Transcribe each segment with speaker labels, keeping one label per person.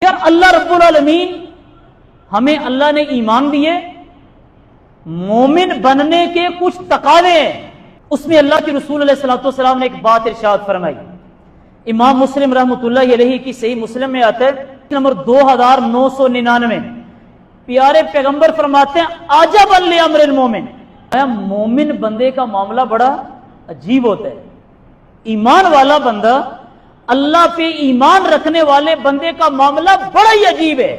Speaker 1: یار اللہ رب العالمین ہمیں اللہ نے ایمان دیے، مومن بننے کے کچھ تقاضے ہیں، اس میں اللہ کے رسول علیہ الصلوۃ والسلام نے ایک بات ارشاد فرمائی۔ امام مسلم رحمۃ اللہ علیہ کی صحیح مسلم میں آتا ہے نمبر 2999، پیارے پیغمبر فرماتے ہیں عجبا لامر المومن، مومن بندے کا معاملہ بڑا عجیب ہوتا ہے۔ ایمان والا بندہ، اللہ پہ ایمان رکھنے والے بندے کا معاملہ بڑا ہی عجیب ہے۔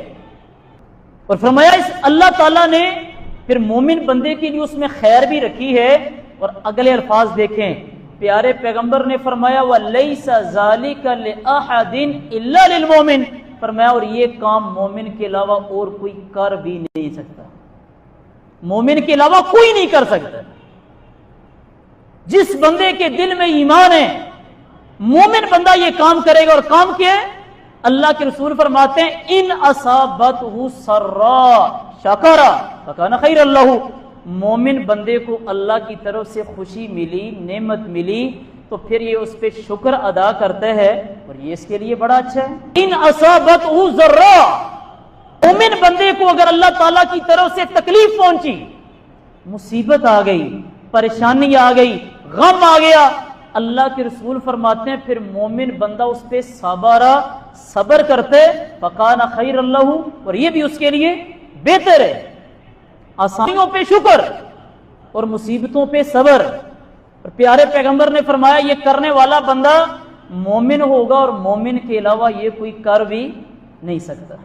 Speaker 1: اور فرمایا اس اللہ تعالیٰ نے پھر مومن بندے کے لیے اس میں خیر بھی رکھی ہے۔ اور اگلے الفاظ دیکھیں، پیارے پیغمبر نے فرمایا وَلَيْسَ ذَلِكَ لِأَحَدٍ إِلَّا لِلْمُؤْمِنِ، فرمایا اور یہ کام مومن کے علاوہ اور کوئی کر بھی نہیں سکتا، مومن کے علاوہ کوئی نہیں کر سکتا۔ جس بندے کے دل میں ایمان ہے، مومن بندہ یہ کام کرے گا۔ اور کام کیا ہے؟ اللہ کے رسول فرماتے ہیں ان اصابتہ سرا شکر فکان خیر اللہ، مومن بندے کو اللہ کی طرف سے خوشی ملی، نعمت ملی تو پھر یہ اس پہ شکر ادا کرتا ہے اور یہ اس کے لیے بڑا اچھا ہے۔ ان اصابتہ ضرا، مومن بندے کو اگر اللہ تعالیٰ کی طرف سے تکلیف پہنچی، مصیبت آ گئی، پریشانی آ گئی، غم آ گیا، اللہ کے رسول فرماتے ہیں پھر مومن بندہ اس پہ صبر کرتے فکان خیر اللہ، اور یہ بھی اس کے لیے بہتر ہے۔ آسانیوں پہ شکر اور مصیبتوں پہ صبر۔ اور پیارے پیغمبر نے فرمایا یہ کرنے والا بندہ مومن ہوگا اور مومن کے علاوہ یہ کوئی کر بھی نہیں سکتا۔